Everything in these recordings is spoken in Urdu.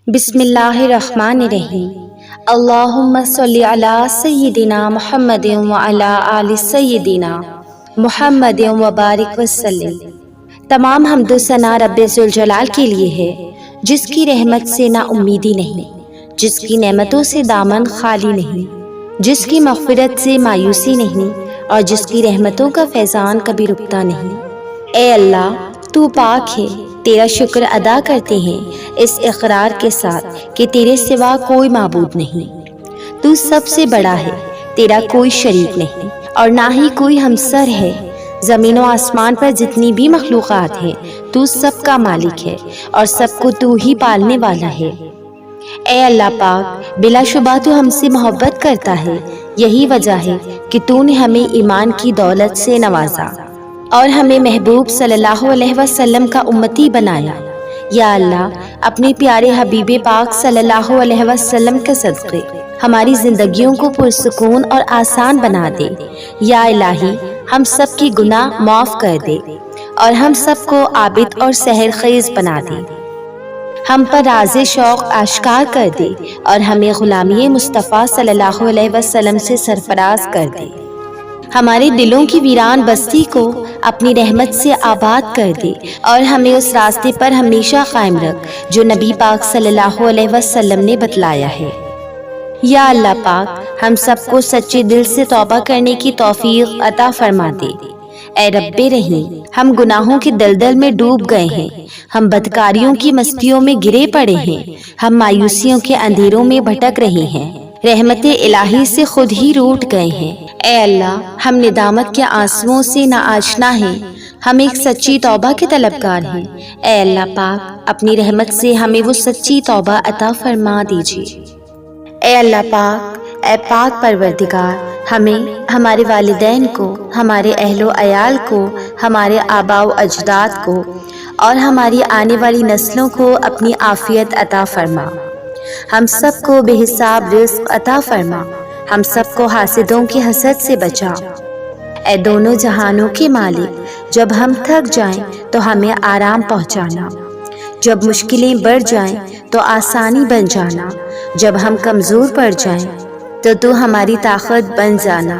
بسم اللہ الرحمن الرحیم۔ اللہم صلی علی سیدنا محمد وعلی آل سیدنا محمد وبارک وسلم۔ تمام حمد و ثنا رب ذوالجلال کے لیے ہے، جس کی رحمت سے نا امیدی نہیں، جس کی نعمتوں سے دامن خالی نہیں، جس کی مغفرت سے مایوسی نہیں، اور جس کی رحمتوں کا فیضان کبھی رکتا نہیں۔ اے اللہ، تو پاک ہے، تیرا شکر ادا کرتے ہیں اس اقرار کے ساتھ کہ تیرے سوا کوئی معبود نہیں۔ تو سب سے بڑا ہے، تیرا کوئی شریک نہیں اور نہ ہی کوئی ہمسر ہے۔ زمین و آسمان پر جتنی بھی مخلوقات ہیں، تو سب کا مالک ہے اور سب کو تو ہی پالنے والا ہے۔ اے اللہ پاک، بلا شبہ تو ہم سے محبت کرتا ہے، یہی وجہ ہے کہ تو نے ہمیں ایمان کی دولت سے نوازا اور ہمیں محبوب صلی اللہ علیہ وسلم کا امتی بنایا۔ یا اللہ، اپنے پیارے حبیب پاک صلی اللہ علیہ وسلم کے صدقے ہماری زندگیوں کو پرسکون اور آسان بنا دے۔ یا الہی، ہم سب کی گناہ معاف کر دے اور ہم سب کو عابد اور سحر خیز بنا دے۔ ہم پر راز شوق آشکار کر دے اور ہمیں غلامی مصطفیٰ صلی اللہ علیہ وسلم سے سرفراز کر دے۔ ہمارے دلوں کی ویران بستی کو اپنی رحمت سے آباد کر دے اور ہمیں اس راستے پر ہمیشہ قائم رکھ جو نبی پاک صلی اللہ علیہ وسلم نے بتلایا ہے۔ یا اللہ پاک، ہم سب کو سچے دل سے توبہ کرنے کی توفیق عطا فرما دے۔ اے رب رحیم، ہم گناہوں کے دلدل میں ڈوب گئے ہیں، ہم بدکاریوں کی مستیوں میں گرے پڑے ہیں، ہم مایوسیوں کے اندھیروں میں بھٹک رہے ہیں، رحمت الہی سے خود ہی روٹ گئے ہیں۔ اے اللہ، ہم ندامت کے آنسوؤں سے ناآشنا ہیں، ہم ایک سچی توبہ کے طلبگار ہیں۔ اے اللہ پاک، اپنی رحمت سے ہمیں وہ سچی توبہ عطا فرما دیجیے۔ اے اللہ پاک، اے پاک پروردگار، ہمیں، ہمارے والدین کو، ہمارے اہل و عیال کو، ہمارے آباء و اجداد کو اور ہماری آنے والی نسلوں کو اپنی عافیت عطا فرما۔ ہم سب کو بے حساب رزق عطا فرما، ہم سب کو حاسدوں کی حسد سے بچا۔ اے دونوں جہانوں کے مالک، جب ہم تھک جائیں تو ہمیں آرام پہنچانا، جب مشکلیں بڑھ جائیں تو آسانی بن جانا، جب ہم کمزور پڑ جائیں تو ہماری طاقت بن جانا،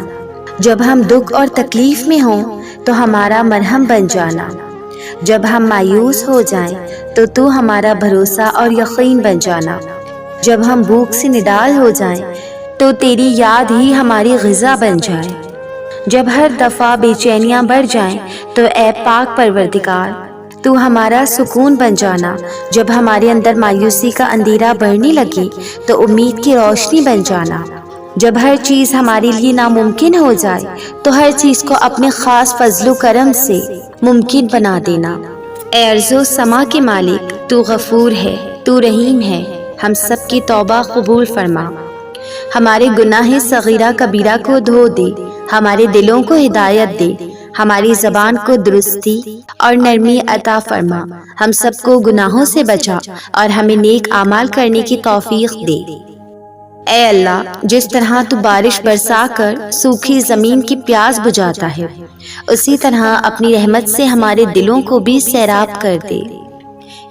جب ہم دکھ اور تکلیف میں ہوں تو ہمارا مرہم بن جانا، جب ہم مایوس ہو جائیں تو ہمارا بھروسہ اور یقین بن جانا، جب ہم بھوک سے نڈال ہو جائیں تو تیری یاد ہی ہماری غذا بن جائے، جب ہر دفعہ بے چینیاں بڑھ جائیں تو اے پاک پروردگار، تو ہمارا سکون بن جانا، جب ہمارے اندر مایوسی کا اندھیرا بڑھنے لگے تو امید کی روشنی بن جانا، جب ہر چیز ہمارے لیے ناممکن ہو جائے تو ہر چیز کو اپنے خاص فضل و کرم سے ممکن بنا دینا۔ اے ارض و سما کے مالک، تو غفور ہے، تو رحیم ہے، ہم سب کی توبہ قبول فرما۔ ہمارے گناہ صغیرہ کبیرہ کو دھو دے، ہمارے دلوں کو ہدایت دے، ہماری زبان کو درستی اور نرمی عطا فرما، ہم سب کو گناہوں سے بچا اور ہمیں نیک اعمال کرنے کی توفیق دے۔ اے اللہ، جس طرح تو بارش برسا کر سوکھی زمین کی پیاس بجھاتا ہے، اسی طرح اپنی رحمت سے ہمارے دلوں کو بھی سیراب کر دے۔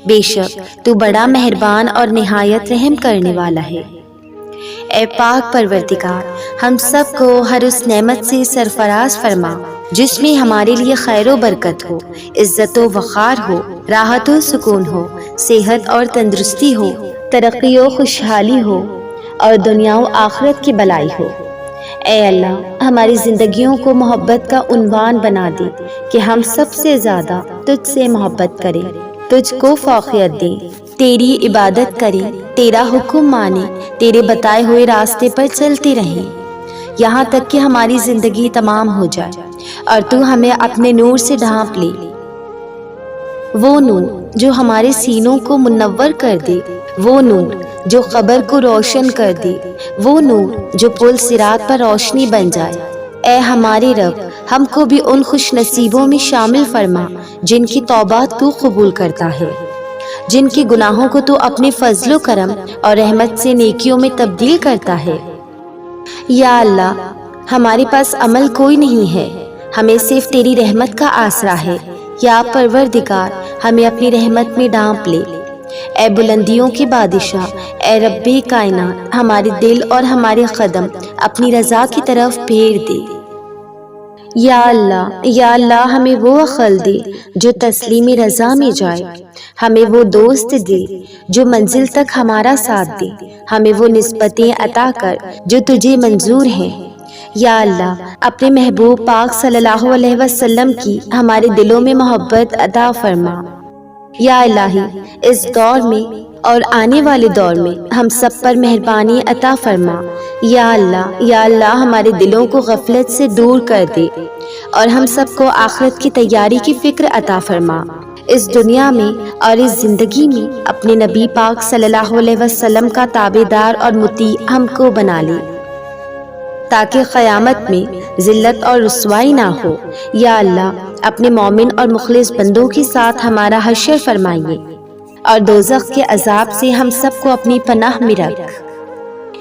بے شک تو بڑا مہربان اور نہایت رحم کرنے والا ہے۔ اے پاک پروردگار، ہم سب کو ہر اس نعمت سے سرفراز فرما جس میں ہمارے لیے خیر و برکت ہو، عزت و وقار ہو، راحت و سکون ہو، صحت اور تندرستی ہو، ترقی و خوشحالی ہو اور دنیا و آخرت کی بلائی ہو۔ اے اللہ، ہماری زندگیوں کو محبت کا عنوان بنا دے کہ ہم سب سے زیادہ تجھ سے محبت کریں، تجھ کو فوقیت دیں، تیری عبادت کریں، تیرا حکم مانیں، تیرے بتائے ہوئے راستے پر چلتے رہیں، یہاں تک کہ ہماری زندگی تمام ہو جائے اور تو ہمیں اپنے نور سے ڈھانپ لے، وہ نور جو ہمارے سینوں کو منور کر دے، وہ نور جو قبر کو روشن کر دے، وہ نور جو پل صراط پر روشنی بن جائے۔ اے ہمارے رب، ہم کو بھی ان خوش نصیبوں میں شامل فرما جن کی توبہ تو قبول کرتا ہے، جن کے گناہوں کو تو اپنے فضل و کرم اور رحمت سے نیکیوں میں تبدیل کرتا ہے۔ یا اللہ، ہمارے پاس عمل کوئی نہیں ہے، ہمیں صرف تیری رحمت کا آسرا ہے۔ یا پروردگار، ہمیں اپنی رحمت میں ڈھانپ لے، اے بلندیوں کے بادشاہ، اے رب کائنات، ہمارے دل اور ہمارے قدم اپنی رضا کی طرف پھیر دے۔ یا اللہ ہمیں وہ عقل دے جو تسلیم رضا میں جائے، ہمیں وہ دوست دے جو منزل تک ہمارا ساتھ دے، ہمیں وہ نسبتیں عطا کر جو تجھے منظور ہیں۔ یا اللہ اپنے محبوب پاک صلی اللہ علیہ وسلم کی ہمارے دلوں میں محبت عطا فرما۔ یا الہی اس دور میں اور آنے والے دور میں ہم سب پر مہربانی عطا فرما۔ یا اللہ ہمارے دلوں کو غفلت سے دور کر دے اور ہم سب کو آخرت کی تیاری کی فکر عطا فرما۔ اس دنیا میں اور اس زندگی میں اپنے نبی پاک صلی اللہ علیہ وسلم کا تابعدار اور مطیع ہم کو بنا لے، تاکہ قیامت میں ذلت اور رسوائی نہ ہو۔ یا اللہ اپنے مومن اور مخلص بندوں کے ساتھ ہمارا حشر فرمائیے اور دوزخ کے عذاب سے ہم سب کو اپنی پناہ میں رکھ۔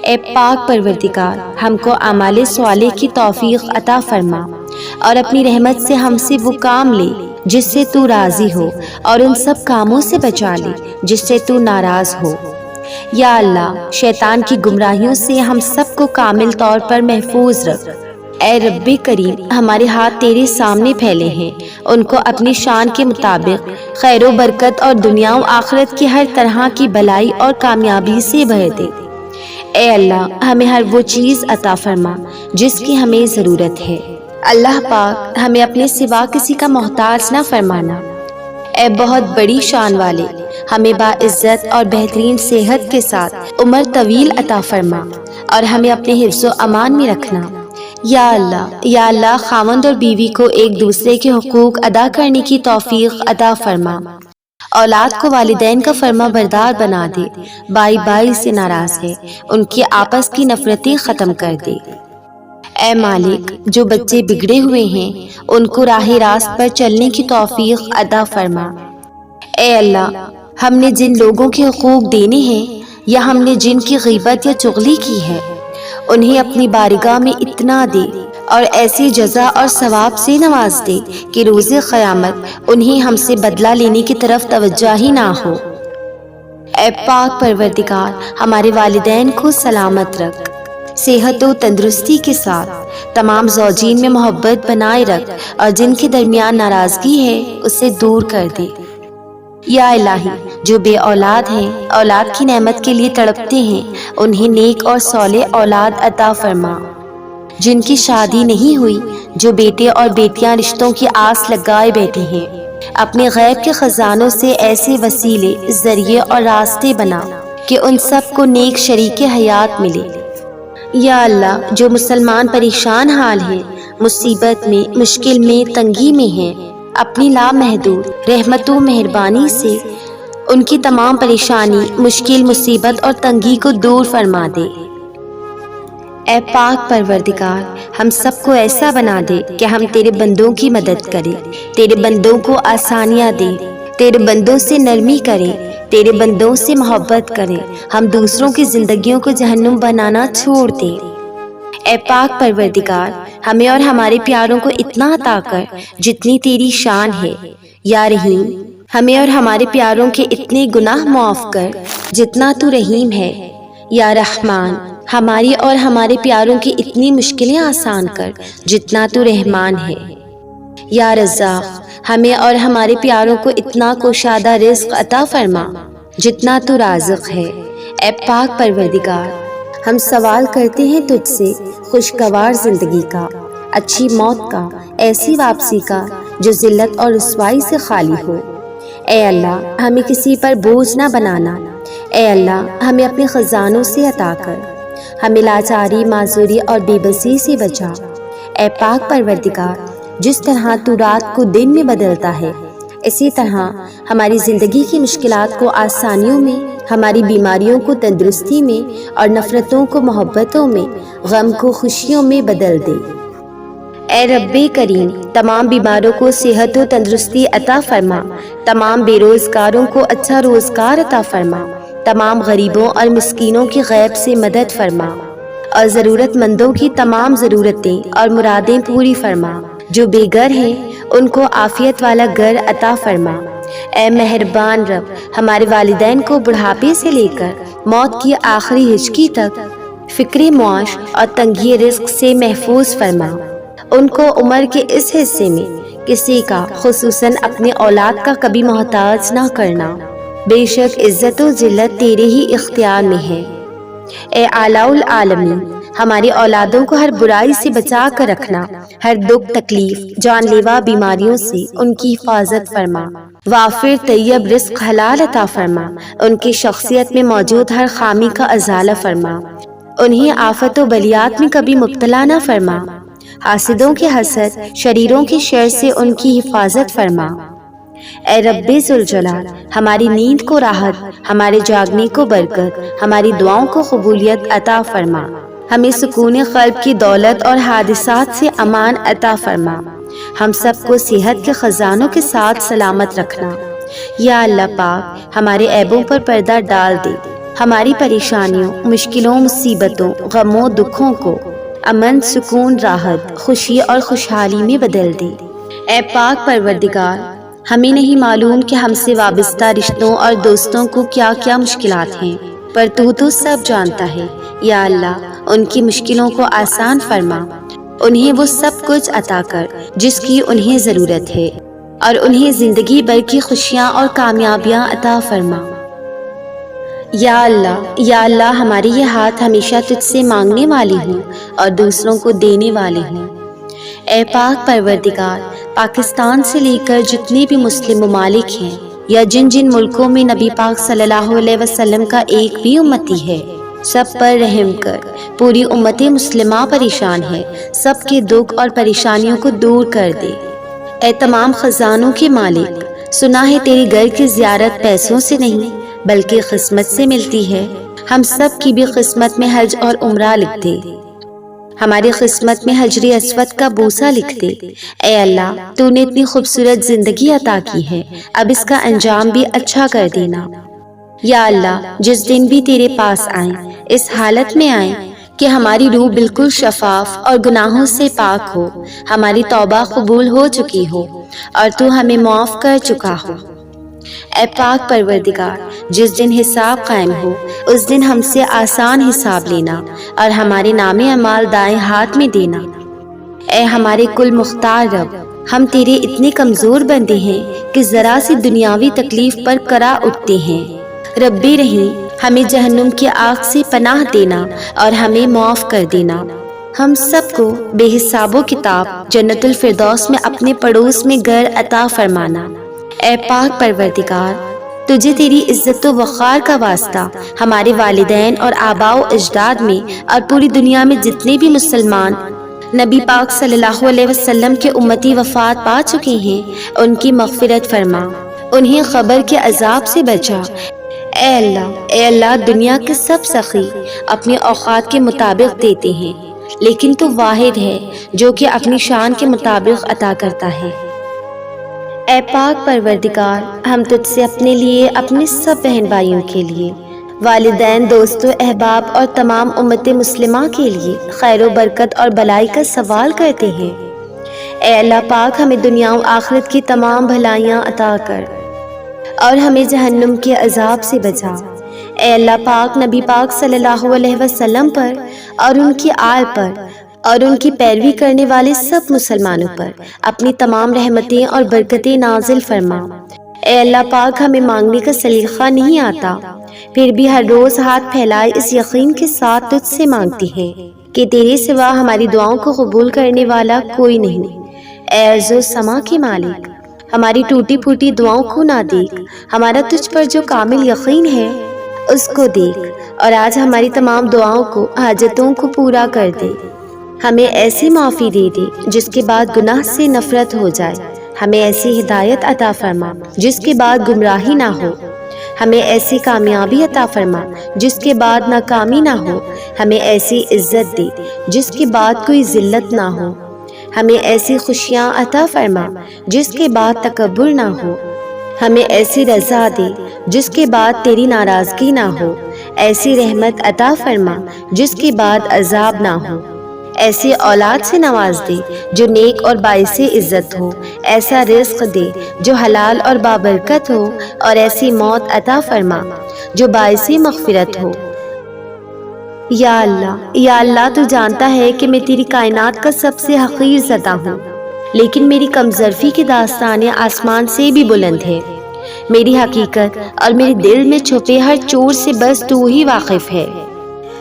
اے پاک پروردگار، ہم کو اعمال صالح کی توفیق عطا فرما اور اپنی رحمت سے ہم سے وہ کام لے جس سے تو راضی ہو، اور ان سب کاموں سے بچا لے جس سے تو ناراض ہو۔ یا اللہ شیطان کی گمراہیوں سے ہم سب کو کامل طور پر محفوظ رکھ۔ اے رب کریم، ہمارے ہاتھ تیرے سامنے پھیلے ہیں، ان کو اپنی شان کے مطابق خیر و برکت اور دنیا و آخرت کی ہر طرح کی بھلائی اور کامیابی سے بھر دے۔ اے اللہ ہمیں ہر وہ چیز عطا فرما جس کی ہمیں ضرورت ہے۔ اللہ پاک ہمیں اپنے سوا کسی کا محتاج نہ فرمانا۔ اے بہت بڑی شان والے، ہمیں باعزت اور بہترین صحت کے ساتھ عمر طویل عطا فرما اور ہمیں اپنے حفظ و امان میں رکھنا۔ یا اللہ خاوند اور بیوی کو ایک دوسرے کے حقوق ادا کرنے کی توفیق عطا فرما، اولاد کو والدین کا فرما بردار بنا دے، بائی بائی سے ناراض ہے ان کی آپس کی نفرتیں ختم کر دے۔ اے مالک، جو بچے بگڑے ہوئے ہیں ان کو راہ راست پر چلنے کی توفیق عطا فرما۔ اے اللہ ہم نے جن لوگوں کے حقوق دینے ہیں یا ہم نے جن کی غیبت یا چغلی کی ہے، انہیں اپنی بارگاہ میں اتنا دے اور ایسی جزا اور ثواب سے نواز دے کہ روز قیامت انہیں ہم سے بدلہ لینے کی طرف توجہ ہی نہ ہو۔ اے پاک پروردگار، ہمارے والدین کو سلامت رکھ، صحت و تندرستی کے ساتھ تمام زوجین میں محبت بنائے رکھ اور جن کے درمیان ناراضگی ہے اسے دور کر دے۔ یا الہی جو بے اولاد ہیں، اولاد کی نعمت کے لیے تڑپتے ہیں، انہیں نیک اور صالح اولاد عطا فرما۔ جن کی شادی نہیں ہوئی، جو بیٹے اور بیٹیاں رشتوں کی آس لگائے بیٹھے ہیں، اپنے غیب کے خزانوں سے ایسے وسیلے، ذریعے اور راستے بنا کہ ان سب کو نیک شریک حیات ملے۔ یا اللہ جو مسلمان پریشان حال ہیں، مصیبت میں، مشکل میں، تنگی میں ہیں، اپنی لامحدود رحمت و مہربانی سے ان کی تمام پریشانی، مشکل، مصیبت اور تنگی کو دور فرما دے۔ اے پاک پروردگار، ہم سب کو ایسا بنا دے کہ ہم تیرے بندوں کی مدد کریں، تیرے بندوں کو آسانیاں دیں، تیرے بندوں سے نرمی کریں، تیرے بندوں سے محبت کریں، ہم دوسروں کی زندگیوں کو جہنم بنانا چھوڑ دیں۔ اے پاک پروردگار، ہمیں اور ہمارے پیاروں کو اتنا عطا کر جتنی تیری شان ہے۔ یا رحیم، ہمیں اور ہمارے پیاروں کے اتنے گناہ معاف کر جتنا تو رحیم ہے۔ یا رحمان، ہماری اور ہمارے پیاروں کی اتنی مشکلیں آسان کر جتنا تو رحمان ہے۔ یا رزاق، ہمیں اور ہمارے پیاروں کو اتنا کشادہ رزق عطا فرما جتنا تو رازق ہے۔ اے پاک پروردگار، ہم سوال کرتے ہیں تجھ سے خوشگوار زندگی کا، اچھی موت کا، ایسی واپسی کا جو ذلت اور رسوائی سے خالی ہو۔ اے اللہ ہمیں کسی پر بوجھ نہ بنانا۔ اے اللہ ہمیں اپنے خزانوں سے عطا کر، ہمیں لاچاری، معذوری اور بے بسی سے بچا۔ اے پاک پروردگار، جس طرح تو رات کو دن میں بدلتا ہے، اسی طرح ہماری زندگی کی مشکلات کو آسانیوں میں، ہماری بیماریوں کو تندرستی میں اور نفرتوں کو محبتوں میں، غم کو خوشیوں میں بدل دے۔ اے رب کریم، تمام بیماروں کو صحت و تندرستی عطا فرما، تمام بے روزگاروں کو اچھا روزگار عطا فرما، تمام غریبوں اور مسکینوں کی غیب سے مدد فرما اور ضرورت مندوں کی تمام ضرورتیں اور مرادیں پوری فرما۔ جو بے گھر ہیں ان کو عافیت والا گھر عطا فرما، اے مہربان رب، ہمارے والدین کو بڑھاپے سے لے کر موت کی آخری ہچکی تک فکر معاش اور تنگی رزق سے محفوظ فرما۔ ان کو عمر کے اس حصے میں کسی کا، خصوصاً اپنے اولاد کا کبھی محتاج نہ کرنا۔ بے شک عزت و ذلت تیرے ہی اختیار میں ہے۔ اے اعلیٰ العالمین، ہماری اولادوں کو ہر برائی سے بچا کر رکھنا، ہر دکھ تکلیف، جان لیوا بیماریوں سے ان کی حفاظت فرما۔ وافر طیب رزق حلال عطا فرما، ان کی شخصیت میں موجود ہر خامی کا ازالہ فرما، انہیں آفت و بلیات میں کبھی مبتلا نہ فرما۔ حاسدوں کے حسد، شریروں کے شر سے ان کی حفاظت فرما۔ اے رب ذوالجلال، ہماری نیند کو راحت، ہمارے جاگنے کو برکت، ہماری دعاؤں کو قبولیت عطا فرما۔ ہمیں سکون قلب کی دولت اور حادثات سے امان عطا فرما۔ ہم سب کو صحت کے خزانوں کے ساتھ سلامت رکھنا۔ یا اللہ پاک، ہمارے عیبوں پر پردہ ڈال دے، ہماری پریشانیوں، مشکلوں، مصیبتوں، غموں، دکھوں کو امن، سکون، راحت، خوشی اور خوشحالی میں بدل دے۔ اے پاک پروردگار، ہمیں نہیں معلوم کہ ہم سے وابستہ رشتوں اور دوستوں کو کیا کیا مشکلات ہیں، پر تو سب جانتا ہے۔ یا اللہ، ان کی مشکلوں کو آسان فرما، انہیں وہ سب کچھ عطا کر جس کی انہیں ضرورت ہے، اور انہیں زندگی بھر کی خوشیاں اور کامیابیاں عطا فرما۔ یا اللہ، ہمارے یہ ہاتھ ہمیشہ تجھ سے مانگنے والے ہوں اور دوسروں کو دینے والے ہوں۔ اے پاک پروردگار، پاکستان سے لے کر جتنے بھی مسلم ممالک ہیں، یا جن جن ملکوں میں نبی پاک صلی اللہ علیہ وسلم کا ایک بھی امتی ہے، سب پر رحم کر۔ پوری امت مسلمہ پریشان ہے، سب کے دکھ اور پریشانیوں کو دور کر دے۔ اے تمام خزانوں کے مالک، سنا ہے تیری گھر کی زیارت پیسوں سے نہیں بلکہ قسمت سے ملتی ہے۔ ہم سب کی بھی قسمت میں حج اور عمرہ لکھ دے، ہماری قسمت میں حجر اسود کا بوسہ لکھ دے۔ اے اللہ، تو نے اتنی خوبصورت زندگی عطا کی ہے، اب اس کا انجام بھی اچھا کر دینا۔ یا اللہ، جس دن بھی تیرے پاس آئیں، اس حالت میں آئیں کہ ہماری روح بالکل شفاف اور گناہوں سے پاک ہو، ہماری توبہ قبول ہو چکی ہو اور تو ہمیں معاف کر چکا ہو۔ اے پاک پروردگار، جس دن حساب قائم ہو، اس دن ہم سے آسان حساب لینا اور ہمارے نام اعمال دائیں ہاتھ میں دینا۔ اے ہمارے کل مختار رب، ہم تیرے اتنے کمزور بندے ہیں کہ ذرا سی دنیاوی تکلیف پر کرا اٹھتے ہیں۔ رب رحیم، ہمیں جہنم کی آگ سے پناہ دینا اور ہمیں معاف کر دینا۔ ہم سب کو بے حساب و کتاب جنت الفردوس میں اپنے پڑوس میں گھر عطا فرمانا۔ اے پاک پروردگار، تجھے تیری عزت و وقار کا واسطہ ہمارے والدین اور آباء و اجداد میں اور پوری دنیا میں جتنے بھی مسلمان نبی پاک صلی اللہ علیہ وسلم کے امتی وفات پا چکے ہیں، ان کی مغفرت فرما، انہیں قبر کے عذاب سے بچا۔ اے اللہ، دنیا کے سب سخی اپنے اوقات کے مطابق دیتے ہیں، لیکن تو واحد ہے جو کہ اپنی شان کے مطابق عطا کرتا ہے۔ اے پاک پروردگار، ہم تجھ سے اپنے لیے، اپنے سب بہن بھائیوں کے لیے، والدین، دوستوں، احباب اور تمام امت مسلمہ کے لیے خیر و برکت اور بلائی کا سوال کرتے ہیں۔ اے اللہ پاک، ہمیں دنیا و آخرت کی تمام بھلائیاں عطا کر اور ہمیں جہنم کے عذاب سے بچا۔ اے اللہ پاک، نبی پاک صلی اللہ علیہ وسلم پر اور ان کی آل پر اور ان کی پیروی کرنے والے سب مسلمانوں پر اپنی تمام رحمتیں اور برکتیں نازل فرما۔ اے اللہ پاک، ہمیں مانگنے کا سلیقہ نہیں آتا، پھر بھی ہر روز ہاتھ پھیلائے اس یقین کے ساتھ تجھ سے مانگتے ہیں کہ تیرے سوا ہماری دعاؤں کو قبول کرنے والا کوئی نہیں۔ اے ارض و سما کے مالک، ہماری ٹوٹی پھوٹی دعاؤں کو نہ دیکھ، ہمارا تجھ پر جو کامل یقین ہے اس کو دیکھ، اور آج ہماری تمام دعاؤں کو، حاجتوں کو پورا کر دے۔ ہمیں ایسی معافی دے دے جس کے بعد گناہ سے نفرت ہو جائے، ہمیں ایسی ہدایت عطا فرما جس کے بعد گمراہی نہ ہو، ہمیں ایسی کامیابی عطا فرما جس کے بعد ناکامی نہ ہو، ہمیں ایسی عزت دے جس کے بعد کوئی ذلت نہ ہو، ہمیں ایسی خوشیاں عطا فرما جس کے بعد تکبر نہ ہو، ہمیں ایسی رضا دے جس کے بعد تیری ناراضگی نہ ہو، ایسی رحمت عطا فرما جس کے بعد عذاب نہ ہو۔ ایسی اولاد سے نواز دے جو نیک اور باعث عزت ہو، ایسا رزق دے جو حلال اور بابرکت ہو، اور ایسی موت عطا فرما جو باعث مغفرت ہو۔ یا اللہ تو جانتا ہے کہ میں تیری کائنات کا سب سے حقیر زدہ ہوں، لیکن میری کمظرفی کی داستانیں آسمان سے بھی بلند ہے۔ میری حقیقت اور میرے دل میں چھپے ہر چور سے بس تو ہی واقف ہے۔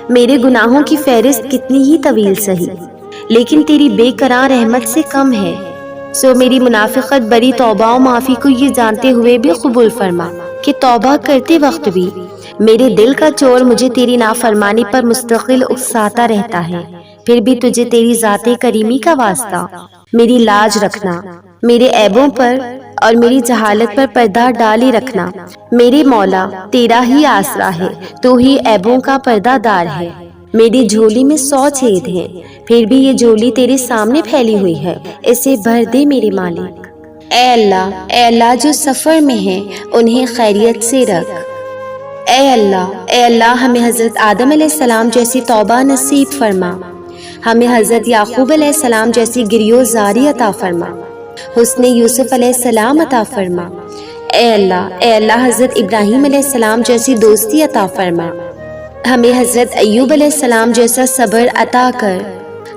میرے گناہوں کی فہرست کتنی ہی طویل سہی، لیکن تیری بے قرار رحمت سے کم ہے، سو میری منافقت بری توبہ و معافی کو یہ جانتے ہوئے بھی قبول فرما کہ توبہ کرتے وقت بھی میرے دل کا چور مجھے تیری نافرمانی پر مستقل اکساتا رہتا ہے۔ پھر بھی تجھے تیری ذات کریمی کا واسطہ میری لاج رکھنا، میرے عیبوں پر اور میری جہالت پر پردہ ڈالی رکھنا۔ میرے مولا تیرا ہی آسرا ہے، تو ہی عیبوں کا پردہ دار ہے۔ میری جھولی میں 100 چھید ہیں، پھر بھی یہ جھولی تیرے سامنے پھیلی ہوئی ہے، اسے بھر دے میرے مالک۔ اے اللہ جو سفر میں ہیں انہیں خیریت سے رکھ۔ اے اللہ ہمیں حضرت آدم علیہ السلام جیسی توبہ نصیب فرما، ہمیں حضرت یعقوب علیہ السلام جیسی گریو زاری عطا فرما، حسن یوسف علیہ السلام عطا فرما۔ اے اللہ حضرت ابراہیم علیہ السلام جیسی دوستی عطا فرما، ہمیں حضرت ایوب علیہ السلام جیسا صبر عطا کر،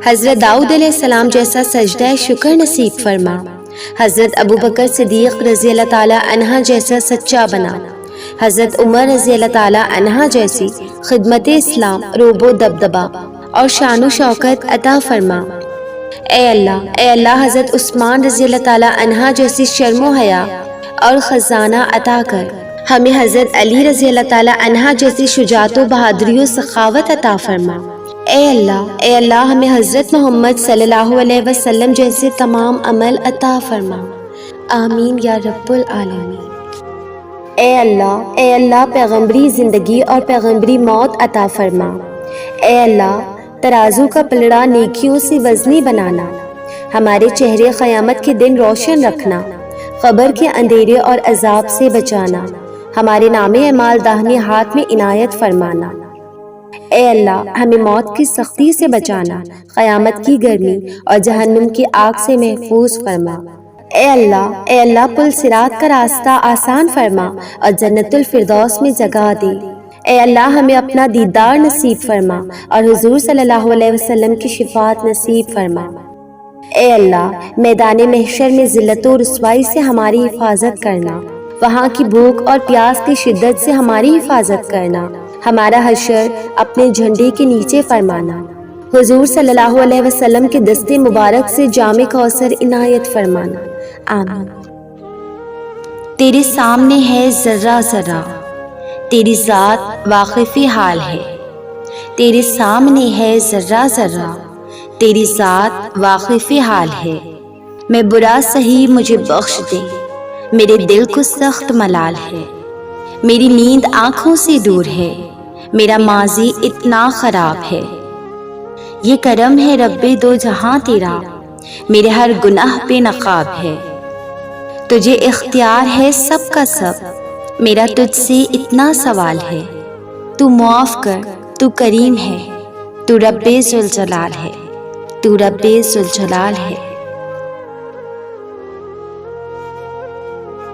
حضرت داؤد علیہ السلام جیسا سجدہ شکر نصیب فرما، حضرت ابو بکر صدیق رضی اللہ تعالی عنہ جیسا سچا بنا، حضرت عمر رضی اللہ تعالی عنہ جیسی خدمت اسلام روب و دبدبہ اور شان و شوکت عطا فرما۔ اے اللہ حضرت عثمان رضی اللہ تعالی عنہ جیسی شرم و حیا اور خزانہ عطا کر، ہمیں حضرت علی رضی اللہ تعالی عنہ جیسی شجاعت و بہادری و سخاوت عطا فرما۔ اے اللہ ہمیں حضرت محمد صلی اللہ علیہ وسلم جیسے تمام عمل عطا فرما، آمین یا رب العالمین۔ اے اللہ پیغمبری زندگی اور پیغمبری موت عطا فرما۔ اے اللہ ترازو کا پلڑا نیکیوں سے وزنی بنانا، ہمارے چہرے قیامت کے دن روشن رکھنا، قبر کے اندھیرے اور عذاب سے بچانا، ہمارے نام اعمال داہنے ہاتھ میں عنایت فرمانا۔ اے اللہ ہمیں موت کی سختی سے بچانا، قیامت کی گرمی اور جہنم کی آگ سے محفوظ فرما۔ اے اللہ پل صراط کا راستہ آسان فرما اور جنت الفردوس میں جگہ دے۔ اے اللہ ہمیں اپنا دیدار نصیب فرما اور حضور صلی اللہ علیہ وسلم کی شفاعت نصیب فرما۔ اے اللہ میدان محشر میں ذلت و رسوائی سے ہماری حفاظت کرنا، وہاں کی بھوک اور پیاس کی شدت سے ہماری حفاظت کرنا، ہمارا حشر اپنے جھنڈے کے نیچے فرمانا، حضور صلی اللہ علیہ وسلم کے دست مبارک سے جام کوثر عنایت فرمانا، آمین۔ تیرے سامنے ہے ذرہ ذرہ، تیری ذات واقف حال ہے۔ تیرے سامنے ہے ذرہ ذرہ، تیری ذات واقف حال ہے۔ میں برا سہی مجھے بخش دے، میرے دل کو سخت ملال ہے۔ میری نیند آنکھوں سے دور ہے، میرا ماضی اتنا خراب ہے۔ یہ کرم ہے رب دو جہاں تیرا، میرے ہر گناہ پہ نقاب ہے۔ تجھے اختیار ہے سب کا سب، میرا تجھ سے اتنا سوال ہے۔ تو معاف کر، تو کریم ہے، تو رب ذوالجلال ہے، تو رب ذوالجلال ہے۔